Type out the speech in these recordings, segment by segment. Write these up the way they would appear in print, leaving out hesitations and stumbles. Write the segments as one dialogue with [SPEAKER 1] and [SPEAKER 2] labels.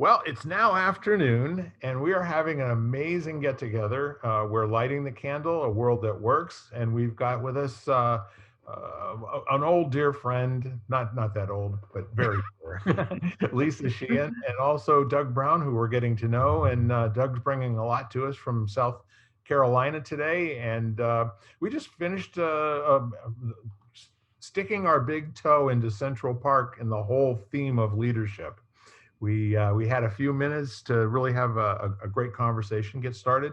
[SPEAKER 1] Well, it's now afternoon, and we are having an amazing get together. We're lighting the candle, A World That Works, and we've got with us an old dear friend, not that old, but very dear, Lisa Sheehan, and also Doug Brown, who we're getting to know. And Doug's bringing a lot to us from South Carolina today, and we just finished sticking our big toe into Central Park and the whole theme of leadership. We had a few minutes to really have a great conversation get started.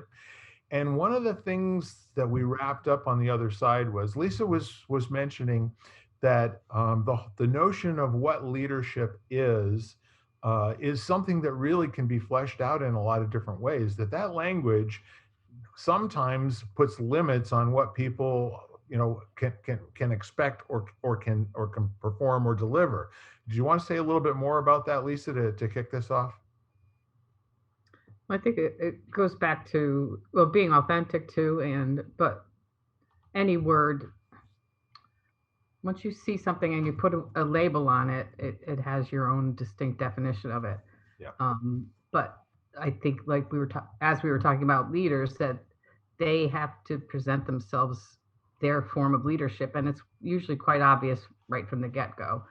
[SPEAKER 1] And one of the things that we wrapped up on the other side was Lisa was mentioning that the notion of what leadership is something that really can be fleshed out in a lot of different ways. That language sometimes puts limits on what people can expect or can perform or deliver. Do you want to say a little bit more about that, Lisa, to kick this off?
[SPEAKER 2] I think it goes back to, well, being authentic too, but any word, once you see something and you put a label on it, it has your own distinct definition of it.
[SPEAKER 1] Yeah.
[SPEAKER 2] But I think, like as we were talking about leaders, that they have to present themselves, their form of leadership, and it's usually quite obvious right from the get go.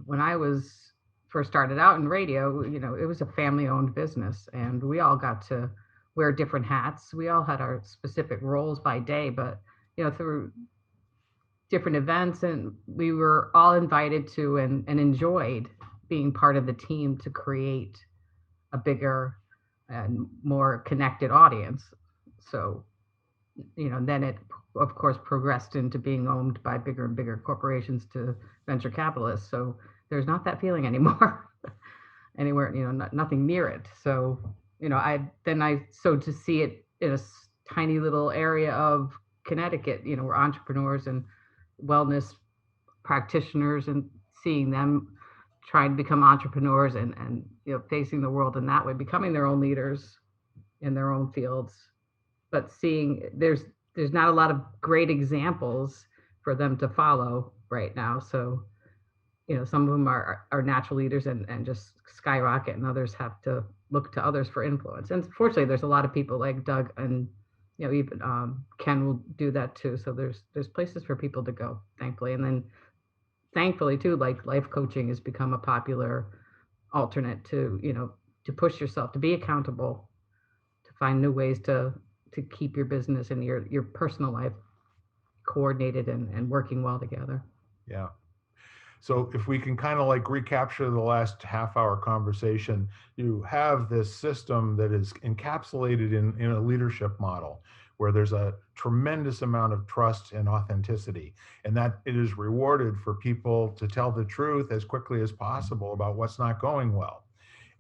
[SPEAKER 2] When I was first started out in radio, it was a family owned business, and we all got to wear different hats. We all had our specific roles by day, but through different events, and we were all invited to and enjoyed being part of the team to create a bigger and more connected audience. So, then it, of course, progressed into being owned by bigger and bigger corporations to venture capitalists. So there's not that feeling anymore, anywhere, nothing near it. So, so to see it in a tiny little area of Connecticut, where entrepreneurs and wellness practitioners, and seeing them trying to become entrepreneurs and facing the world in that way, becoming their own leaders in their own fields, but seeing there's not a lot of great examples for them to follow right now. So some of them are natural leaders and just skyrocket, and others have to look to others for influence. And fortunately, there's a lot of people like Doug, and even Ken will do that too. So there's places for people to go, thankfully. And then thankfully too, like, life coaching has become a popular alternate to to push yourself, to be accountable, to find new ways to keep your business and your personal life coordinated and working well together.
[SPEAKER 1] Yeah. So if we can kind of like recapture the last half hour conversation, you have this system that is encapsulated in a leadership model where there's a tremendous amount of trust and authenticity, and that it is rewarded for people to tell the truth as quickly as possible about what's not going well.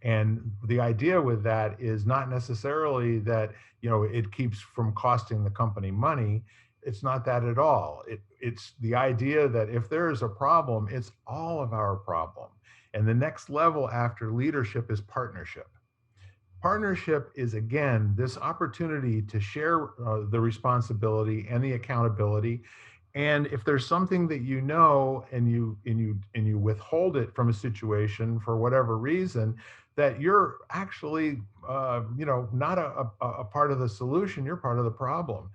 [SPEAKER 1] And the idea with that is not necessarily that it keeps from costing the company money. It's not that at all. It's the idea that if there is a problem, it's all of our problem. And the next level after leadership is partnership. Partnership is, again, this opportunity to share the responsibility and the accountability. And if there's something that and you withhold it from a situation for whatever reason, that you're actually not a part of the solution, you're part of the problem.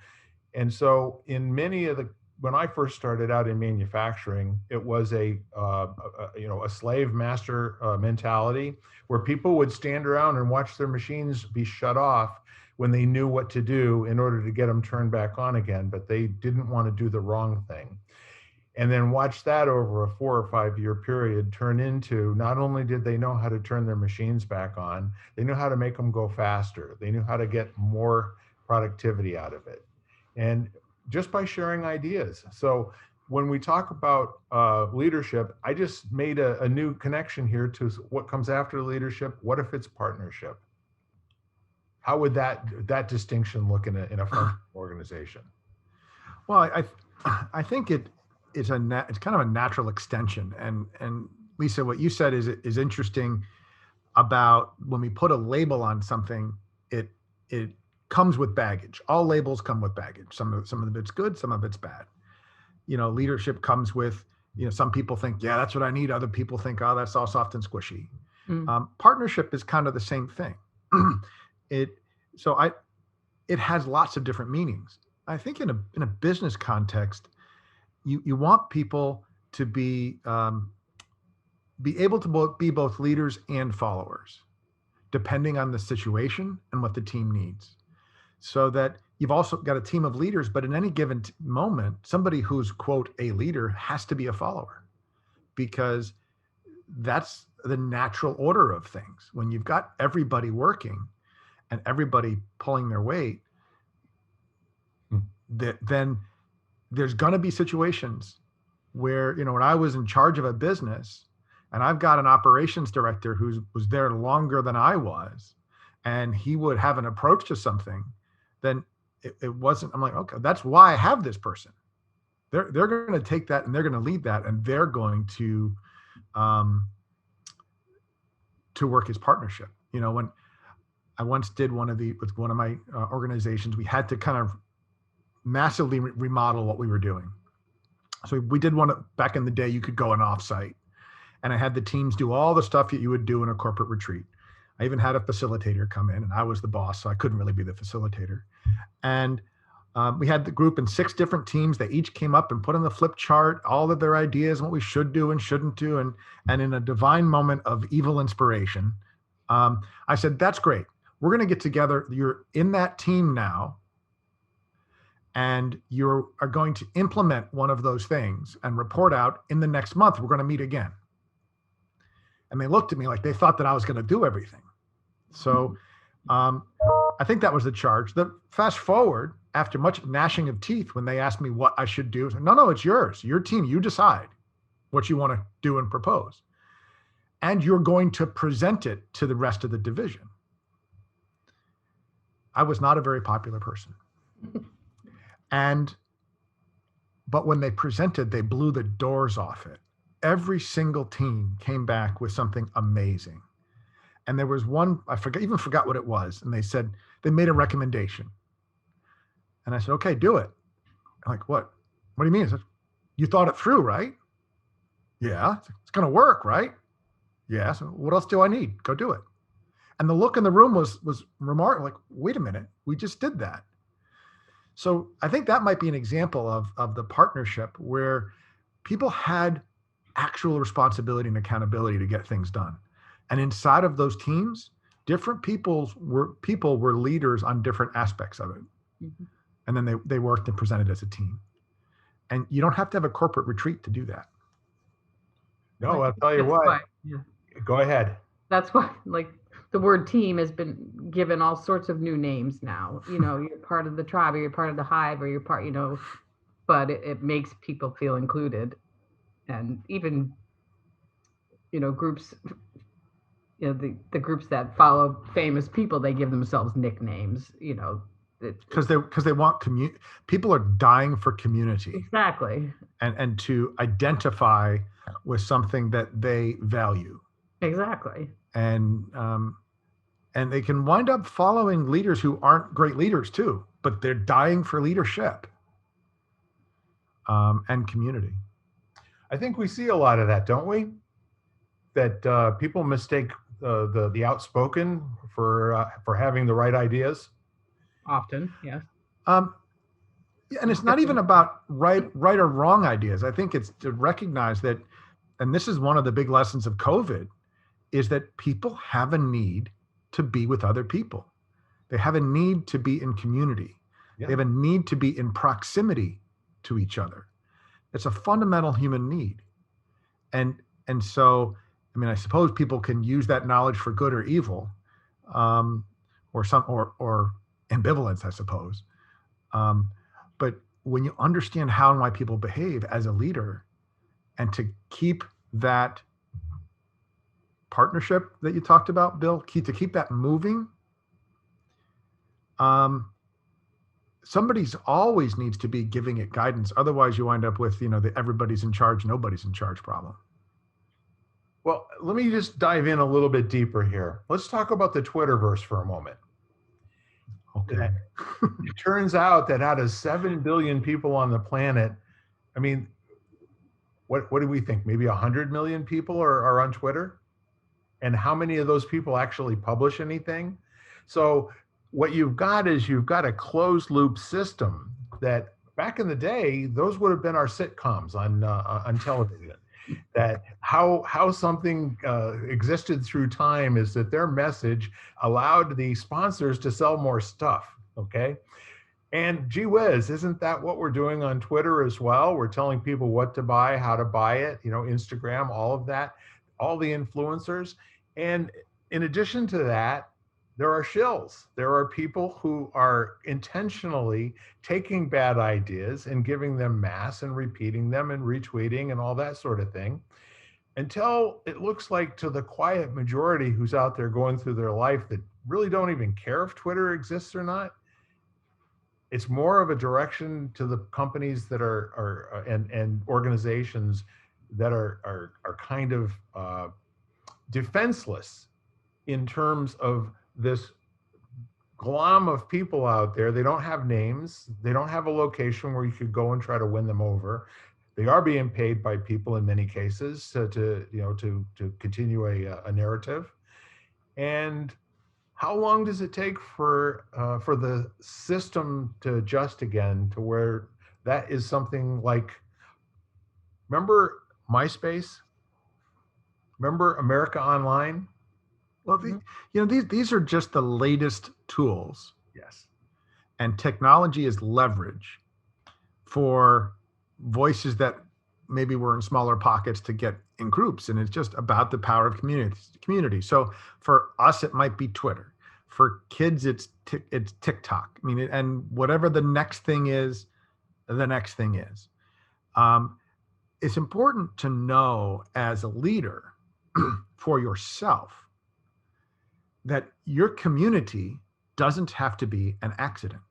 [SPEAKER 1] And so in many of the when I first started out in manufacturing, it was a slave master mentality where people would stand around and watch their machines be shut off when they knew what to do in order to get them turned back on again, but they didn't want to do the wrong thing. And then watch that over a 4 or 5 year period turn into, not only did they know how to turn their machines back on, they knew how to make them go faster. They knew how to get more productivity out of it. And just by sharing ideas. So when we talk about leadership, I just made a new connection here to what comes after leadership. What if it's partnership? How would that distinction look in a functional organization?
[SPEAKER 3] Well, I think it's kind of a natural extension. And Lisa, what you said is interesting about when we put a label on something, it comes with baggage. All labels come with baggage. Some of it's good, some of it's bad. Leadership comes with, some people think, yeah, that's what I need. Other people think, oh, that's all soft and squishy. Partnership is kind of the same thing. it so I it has lots of different meanings. I think in a business context, you want people to be able to be both leaders and followers, depending on the situation and what the team needs. So that you've also got a team of leaders, but in any given moment, somebody who's, quote, a leader has to be a follower, because that's the natural order of things. When you've got everybody working and everybody pulling their weight, then there's going to be situations where, when I was in charge of a business and I've got an operations director who was there longer than I was, and he would have an approach to something, then it wasn't, I'm like, okay, that's why I have this person. They're going to take that and they're going to lead that, and they're going to work as partnership. When I once did with one of my organizations, we had to kind of massively remodel what we were doing. So we did one back in the day, you could go on offsite, and I had the teams do all the stuff that you would do in a corporate retreat. I even had a facilitator come in, and I was the boss, so I couldn't really be the facilitator. And we had the group in 6 different teams. They each came up and put on the flip chart all of their ideas, what we should do and shouldn't do. And in a divine moment of evil inspiration, I said, that's great. We're going to get together. You're in that team now, and you are going to implement one of those things and report out in the next month. We're going to meet again. And they looked at me like they thought that I was going to do everything. So I think that was the charge. Fast forward, after much gnashing of teeth, when they asked me what I should do, I said, no, it's yours, your team. You decide what you want to do and propose. And you're going to present it to the rest of the division. I was not a very popular person. But when they presented, they blew the doors off it. Every single team came back with something amazing. And there was one, I forgot what it was. And they said, they made a recommendation. And I said, okay, do it. I'm like, what? What do you mean? I said, you thought it through, right? Yeah. It's going to work, right? Yeah. So what else do I need? Go do it. And the look in the room was remarkable. Like, wait a minute, we just did that. So I think that might be an example of the partnership where people had actual responsibility and accountability to get things done. And inside of those teams, different people were leaders on different aspects of it. Mm-hmm. And then they worked and presented as a team. And you don't have to have a corporate retreat to do that.
[SPEAKER 1] No, I'll tell you what. Go ahead.
[SPEAKER 2] That's why, the word team has been given all sorts of new names now. You're part of the tribe, or you're part of the hive, or you're part, but it makes people feel included. And even, groups, the groups that follow famous people, they give themselves nicknames,
[SPEAKER 3] because they want community. People are dying for community.
[SPEAKER 2] Exactly.
[SPEAKER 3] And to identify with something that they value.
[SPEAKER 2] Exactly.
[SPEAKER 3] And they can wind up following leaders who aren't great leaders too, but they're dying for leadership and community.
[SPEAKER 1] I think we see a lot of that, don't we? That people mistake the outspoken for having the right ideas.
[SPEAKER 2] Often, yes.
[SPEAKER 3] And it's not even about right or wrong ideas. I think it's to recognize that, and this is one of the big lessons of COVID, is that people have a need to be with other people. They have a need to be in community. Yeah. They have a need to be in proximity to each other. It's a fundamental human need. And so, I suppose people can use that knowledge for good or evil, or ambivalence, I suppose. But when you understand how and why people behave as a leader, and to keep that partnership that you talked about, Bill, to keep that moving, somebody's always needs to be giving it guidance. Otherwise you wind up with, the everybody's in charge, nobody's in charge problem.
[SPEAKER 1] Well, let me just dive in a little bit deeper here. Let's talk about the Twitterverse for a moment.
[SPEAKER 3] Okay.
[SPEAKER 1] It turns out that out of 7 billion people on the planet, what do we think? Maybe 100 million people are on Twitter? and how many of those people actually publish anything? So what you've got is you've got a closed loop system that back in the day, those would have been our sitcoms on television. That how something existed through time is that their message allowed the sponsors to sell more stuff. Okay. And gee whiz, isn't that what we're doing on Twitter as well? We're telling people what to buy, how to buy it, Instagram, all of that, all the influencers. And in addition to that, there are shills. There are people who are intentionally taking bad ideas and giving them mass and repeating them and retweeting and all that sort of thing, until it looks like to the quiet majority who's out there going through their life that really don't even care if Twitter exists or not. It's more of a direction to the companies that are and organizations that are kind of defenseless in terms of this glom of people out there. They don't have names. They don't have a location where you could go and try to win them over. They are being paid by people in many cases to continue a narrative. And how long does it take for the system to adjust again to where that is something like, remember MySpace? Remember America Online?
[SPEAKER 3] Well, these are just the latest tools,
[SPEAKER 1] Yes.
[SPEAKER 3] and technology is leverage for voices that maybe were in smaller pockets to get in groups, and it's just about the power of community. So for us, it might be Twitter. For kids, it's TikTok. I mean, and whatever the next thing is, the next thing is. It's important to know as a leader for yourself that your community doesn't have to be an accident.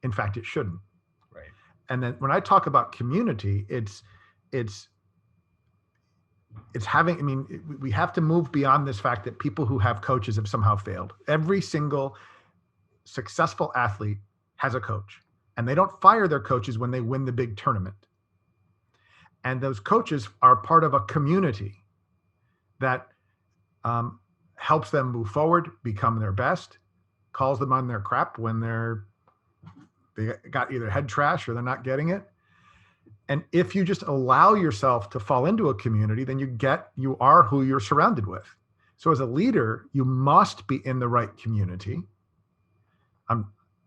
[SPEAKER 3] In fact, it shouldn't.
[SPEAKER 1] Right.
[SPEAKER 3] And then when I talk about community, it's having, I mean, we have to move beyond this fact that people who have coaches have somehow failed. Every single successful athlete has a coach, and they don't fire their coaches when they win the big tournament. And those coaches are part of a community that helps them move forward, become their best, calls them on their crap when they got either head trash or they're not getting it. And if you just allow yourself to fall into a community, then you are who you're surrounded with. So as a leader, you must be in the right community.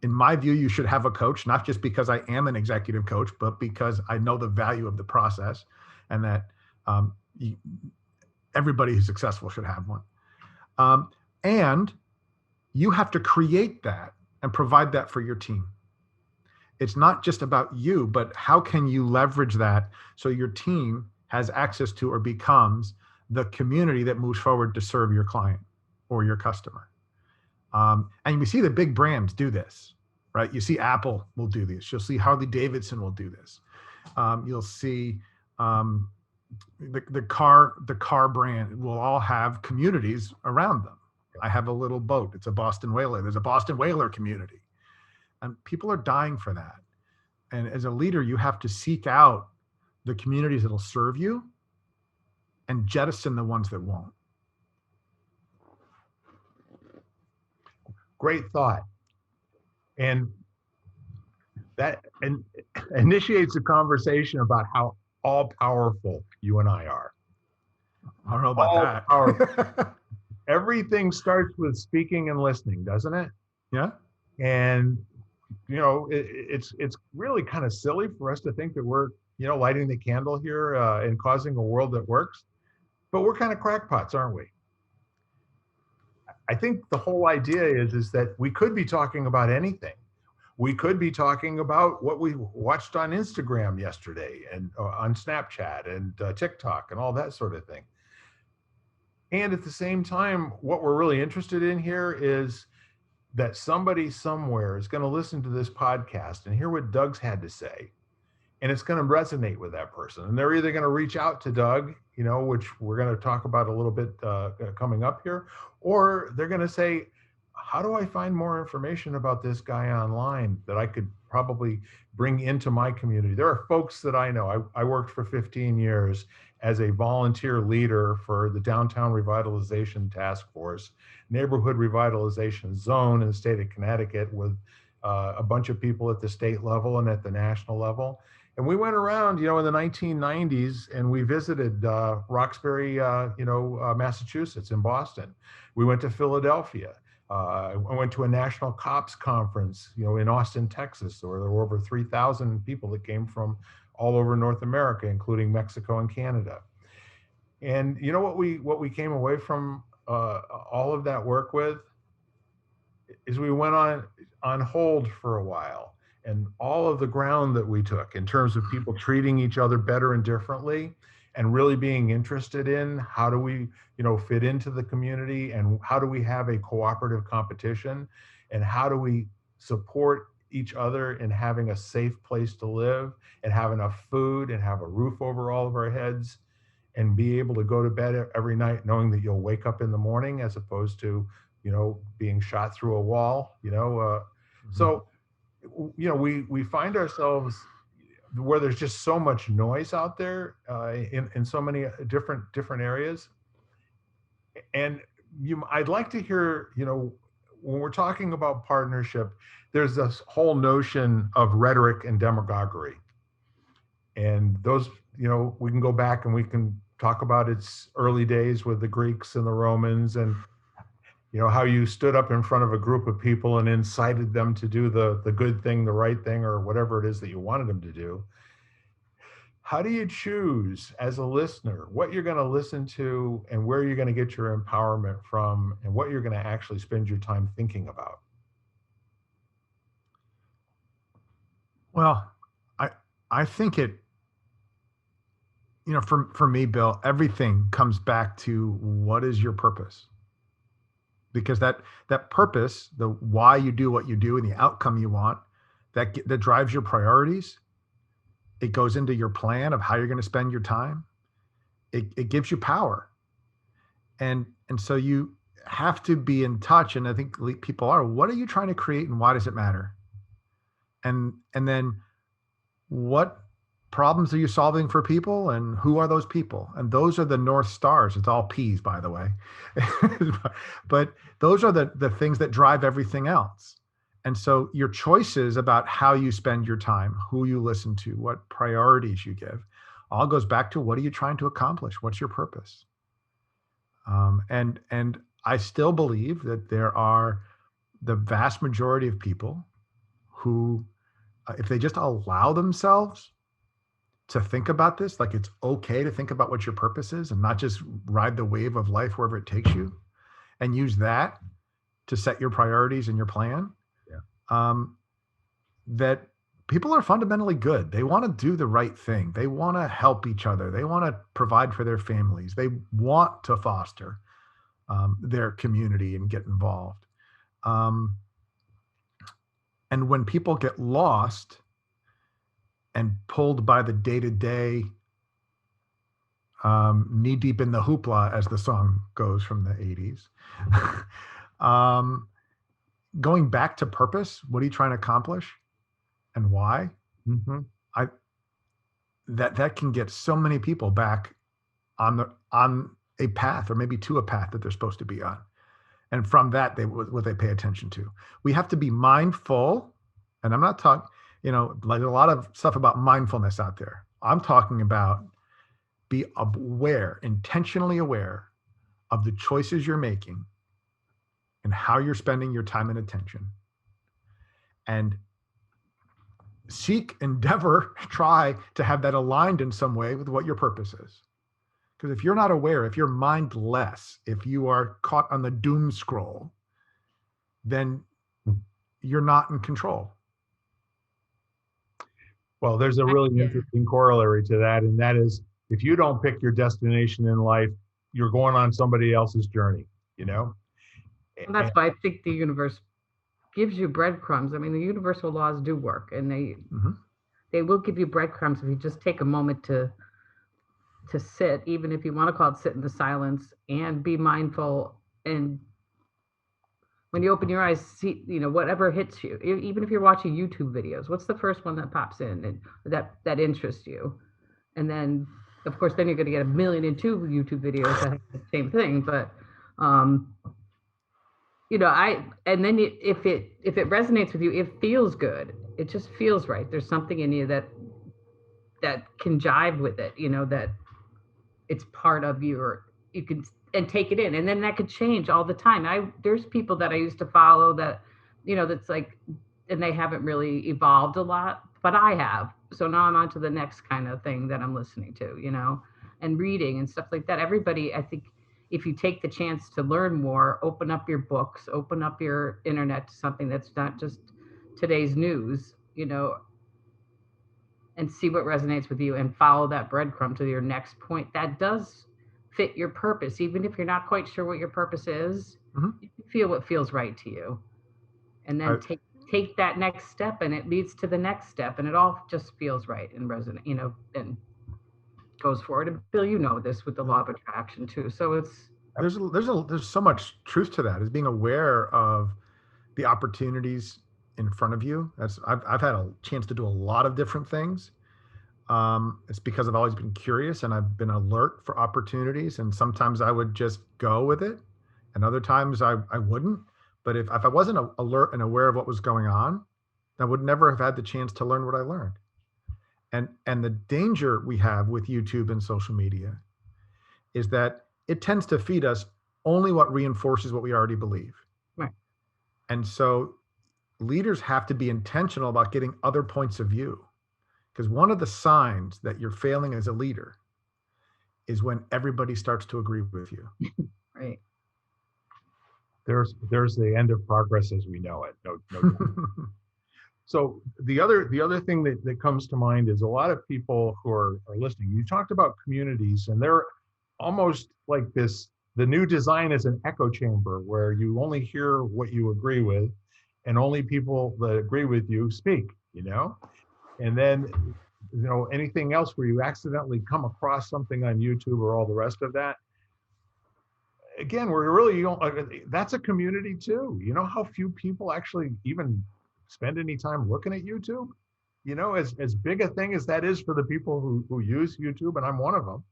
[SPEAKER 3] In my view, you should have a coach, not just because I am an executive coach, but because I know the value of the process, and that everybody who's successful should have one. And you have to create that and provide that for your team. It's not just about you, but how can you leverage that so your team has access to or becomes the community that moves forward to serve your client or your customer. And we see the big brands do this, right? You see Apple will do this. You'll see Harley Davidson will do this. You'll see the car brand will all have communities around them. I have a little boat. It's a Boston Whaler. There's a Boston Whaler community. And people are dying for that. And as a leader, you have to seek out the communities that'll serve you and jettison the ones that won't.
[SPEAKER 1] Great thought. And that initiates a conversation about how all powerful you and I are.
[SPEAKER 3] I don't know about
[SPEAKER 1] All
[SPEAKER 3] that.
[SPEAKER 1] Everything starts with speaking and listening, doesn't it?
[SPEAKER 3] Yeah.
[SPEAKER 1] And it's really kind of silly for us to think that we're lighting the candle here and causing a world that works, but we're kind of crackpots, aren't we? I think the whole idea is that we could be talking about anything. We could be talking about what we watched on Instagram yesterday and on Snapchat and TikTok and all that sort of thing. And at the same time, what we're really interested in here is that somebody somewhere is going to listen to this podcast and hear what Doug's had to say. And it's going to resonate with that person. And they're either going to reach out to Doug, which we're going to talk about a little bit coming up here, or they're going to say, how do I find more information about this guy online that I could probably bring into my community? There are folks that I know. I worked for 15 years as a volunteer leader for the Downtown Revitalization Task Force, neighborhood revitalization zone in the state of Connecticut, with a bunch of people at the state level and at the national level. And we went around, in the 1990s, and we visited Roxbury, Massachusetts, in Boston. We went to Philadelphia. I went to a national COPS conference, in Austin, Texas, where there were over 3,000 people that came from all over North America, including Mexico and Canada. And you know what we came away from all of that work with is we went on hold for a while, and all of the ground that we took in terms of people treating each other better and differently, and really being interested in how do we fit into the community, and how do we have a cooperative competition, and how do we support each other in having a safe place to live, and have enough food, and have a roof over all of our heads, and be able to go to bed every night knowing that you'll wake up in the morning, as opposed to being shot through a wall. So we find ourselves where there's just so much noise out there in so many different areas. And I'd like to hear, when we're talking about partnership, there's this whole notion of rhetoric and demagoguery. And those, we can go back and we can talk about its early days with the Greeks and the Romans, and how you stood up in front of a group of people and incited them to do the good thing, the right thing, or whatever it is that you wanted them to do. How do you choose, as a listener, what you're going to listen to, and where you're going to get your empowerment from, and what you're going to actually spend your time thinking about?
[SPEAKER 3] Well, I think it, for me, Bill, everything comes back to what is your purpose? Because that purpose, the why you do what you do and the outcome you want, that drives your priorities. It goes into your plan of how you're going to spend your time. It gives you power. And so you have to be in touch. And I think people are, what are you trying to create, and why does it matter? And then what problems are you solving for people, and who are those people? And those are the North Stars. It's all P's, by the way. But those are the things that drive everything else. And so your choices about how you spend your time, who you listen to, what priorities you give, all goes back to, what are you trying to accomplish? What's your purpose? And I still believe that there are the vast majority of people who, if they just allow themselves to think about this, like it's okay to think about what your purpose is, and not just ride the wave of life wherever it takes you, and use that to set your priorities and your plan. That people are fundamentally good. They want to do the right thing. They want to help each other. They want to provide for their families. They want to foster their community and get involved. And when people get lost and pulled by the day-to-day, knee deep in the hoopla, as the song goes from the 80s, going back to purpose, what are you trying to accomplish and why?
[SPEAKER 1] Mm-hmm.
[SPEAKER 3] That can get so many people back on a path, or maybe to a path that they're supposed to be on. And from that, what they pay attention to. We have to be mindful, and I'm not talking, like a lot of stuff about mindfulness out there. I'm talking about be aware, intentionally aware of the choices you're making and how you're spending your time and attention. And endeavor, try to have that aligned in some way with what your purpose is. Because if you're not aware, if you're mindless, if you are caught on the doom scroll, then you're not in control.
[SPEAKER 1] Well, there's a really interesting corollary to that, and that is, if you don't pick your destination in life, you're going on somebody else's journey,
[SPEAKER 2] And that's why I think the universe gives you breadcrumbs. I mean, the universal laws do work, and they will give you breadcrumbs if you just take a moment to sit, even if you want to call it sit in the silence, and be mindful and when you open your eyes, see, whatever hits you, even if you're watching YouTube videos, what's the first one that pops in and that interests you? And then, of course, then you're going to get 1,000,002 YouTube videos that have the same thing. But, and then if it resonates with you, it feels good. It just feels right. There's something in you that can jive with it, that it's part of you, or you can and take it in, and then that could change all the time. There's people that I used to follow that, that's like, and they haven't really evolved a lot, but I have. So now I'm on to the next kind of thing that I'm listening to, and reading and stuff like that. Everybody, I think, if you take the chance to learn more, open up your books, open up your internet to something that's not just today's news, and see what resonates with you and follow that breadcrumb to your next point that does fit your purpose. Even if you're not quite sure what your purpose is, you feel what feels right to you. And then take that next step, and it leads to the next step, and it all just feels right and resonate, and goes forward. And Bill, this with the law of attraction too. So
[SPEAKER 3] there's so much truth to that, is being aware of the opportunities in front of you. I've had a chance to do a lot of different things. It's because I've always been curious and I've been alert for opportunities. And sometimes I would just go with it, and other times I wouldn't. But if I wasn't alert and aware of what was going on, I would never have had the chance to learn what I learned. And the danger we have with YouTube and social media is that it tends to feed us only what reinforces what we already believe.
[SPEAKER 2] Right.
[SPEAKER 3] And so leaders have to be intentional about getting other points of view, because one of the signs that you're failing as a leader is when everybody starts to agree with you.
[SPEAKER 2] Right.
[SPEAKER 1] There's the end of progress as we know it. No. So the other thing that comes to mind is a lot of people who are listening. You talked about communities, and they're almost like this. The new design is an echo chamber where you only hear what you agree with, and only people that agree with you speak. And then, anything else where you accidentally come across something on YouTube or all the rest of that. Again, we're really, that's a community too. You know how few people actually even spend any time looking at YouTube? As big a thing as that is for the people who use YouTube, and I'm one of them,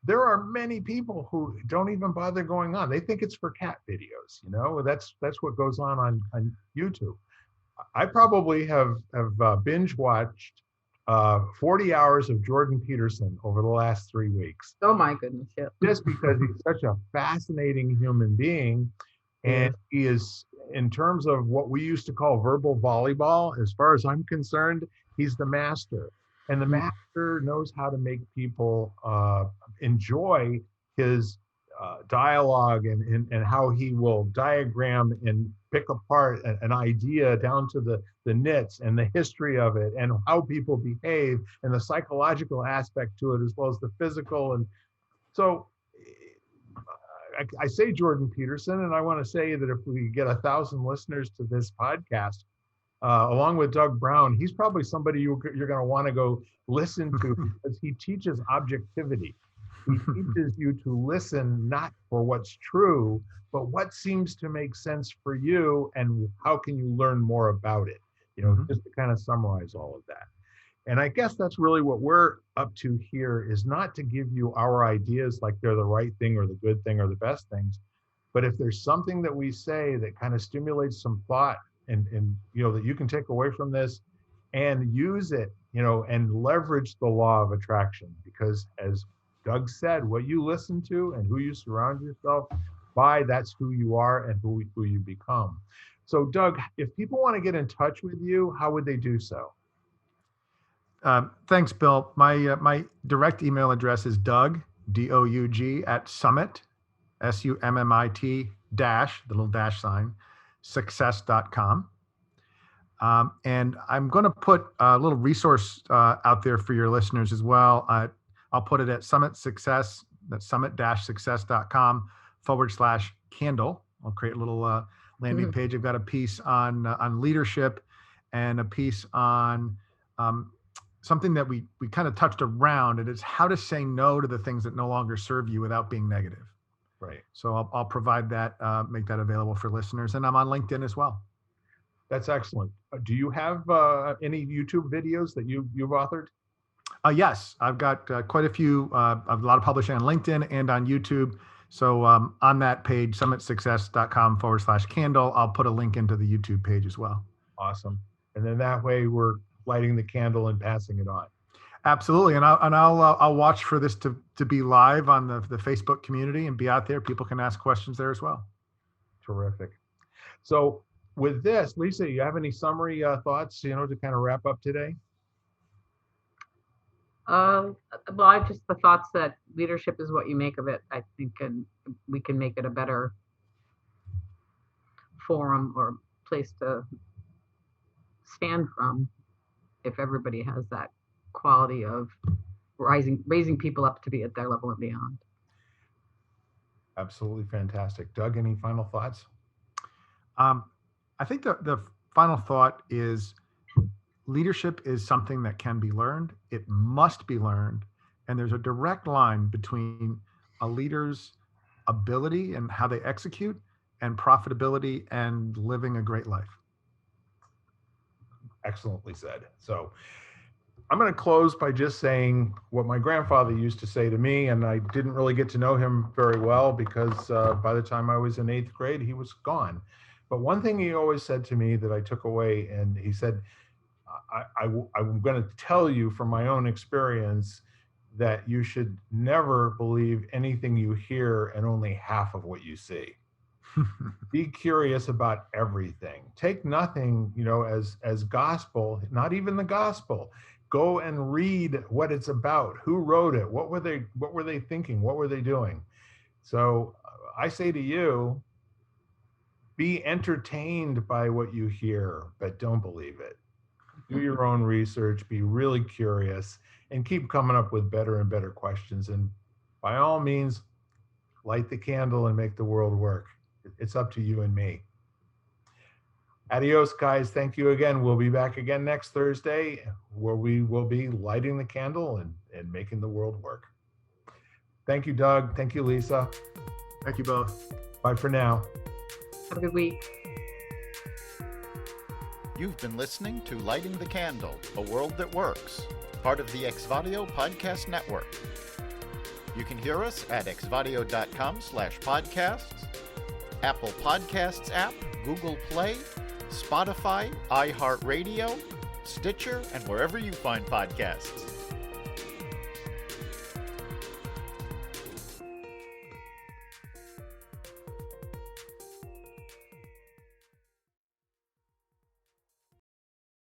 [SPEAKER 1] there are many people who don't even bother going on. They think it's for cat videos. That's what goes on YouTube. I probably have binge watched 40 hours of Jordan Peterson over the last 3 weeks.
[SPEAKER 2] Oh my goodness, yeah.
[SPEAKER 1] Just because he's such a fascinating human being, and he is, in terms of what we used to call verbal volleyball, as far as I'm concerned, he's the master. And the master knows how to make people enjoy his dialogue, and how he will diagram and pick apart an idea down to the nits, and the history of it, and how people behave, and the psychological aspect to it, as well as the physical. And so I say Jordan Peterson, and I want to say that if we get 1,000 listeners to this podcast, along with Doug Brown, he's probably somebody you're going to want to go listen to, because he teaches objectivity. He teaches you to listen not for what's true, but what seems to make sense for you, and how can you learn more about it, just to kind of summarize all of that. And I guess that's really what we're up to here, is not to give you our ideas like they're the right thing or the good thing or the best things, but if there's something that we say that kind of stimulates some thought, and that you can take away from this and use it, and leverage the law of attraction, because as Doug said, what you listen to and who you surround yourself by, that's who you are and who you become. So Doug, if people want to get in touch with you, how would they do so?
[SPEAKER 3] Thanks, Bill. My direct email address is Doug, DOUG, at Summit, SUMMIT dash, the little dash sign, success.com. And I'm going to put a little resource out there for your listeners as well. I'll put it at Summit Success, that's summit-success.com/candle. I'll create a little landing page. I've got a piece on leadership, and a piece on something that we kind of touched around, and it's how to say no to the things that no longer serve you without being negative.
[SPEAKER 1] Right.
[SPEAKER 3] So I'll provide that, make that available for listeners. And I'm on LinkedIn as well.
[SPEAKER 1] That's excellent. Do you have any YouTube videos that you've authored?
[SPEAKER 3] Yes, I've got quite a few, a lot of publishing on LinkedIn and on YouTube. So on that page, summitsuccess.com/candle, I'll put a link into the YouTube page as well.
[SPEAKER 1] Awesome. And then that way we're lighting the candle and passing it on.
[SPEAKER 3] Absolutely. And I'll watch for this to be live on the Facebook community and be out there. People can ask questions there as well.
[SPEAKER 1] Terrific. So with this, Lisa, you have any summary thoughts, to kind of wrap up today?
[SPEAKER 2] Well, I just the thoughts that leadership is what you make of it. I think we can make it a better forum or place to stand from if everybody has that quality of raising people up to be at their level and beyond.
[SPEAKER 1] Absolutely fantastic. Doug, any final thoughts?
[SPEAKER 3] I think the final thought is leadership is something that can be learned. It must be learned. And there's a direct line between a leader's ability and how they execute and profitability and living a great life.
[SPEAKER 1] Excellently said. So I'm going to close by just saying what my grandfather used to say to me, and I didn't really get to know him very well because by the time I was in 8th grade, he was gone. But one thing he always said to me that I took away, and he said, I'm going to tell you from my own experience that you should never believe anything you hear and only half of what you see. Be curious about everything. Take nothing, as gospel, not even the gospel. Go and read what it's about. Who wrote it? What were they thinking? What were they doing? So I say to you, be entertained by what you hear, but don't believe it. Do your own research, be really curious, and keep coming up with better and better questions. And by all means, light the candle and make the world work. It's up to you and me. Adios, guys. Thank you again. We'll be back again next Thursday where we will be lighting the candle and making the world work. Thank you, Doug. Thank you, Lisa.
[SPEAKER 3] Thank you both.
[SPEAKER 1] Bye for now.
[SPEAKER 2] Have a good week.
[SPEAKER 4] You've been listening to Lighting the Candle, A World That Works, part of the Exvadio Podcast Network. You can hear us at exvadio.com/podcasts, Apple Podcasts app, Google Play, Spotify, iHeartRadio, Stitcher, and wherever you find podcasts.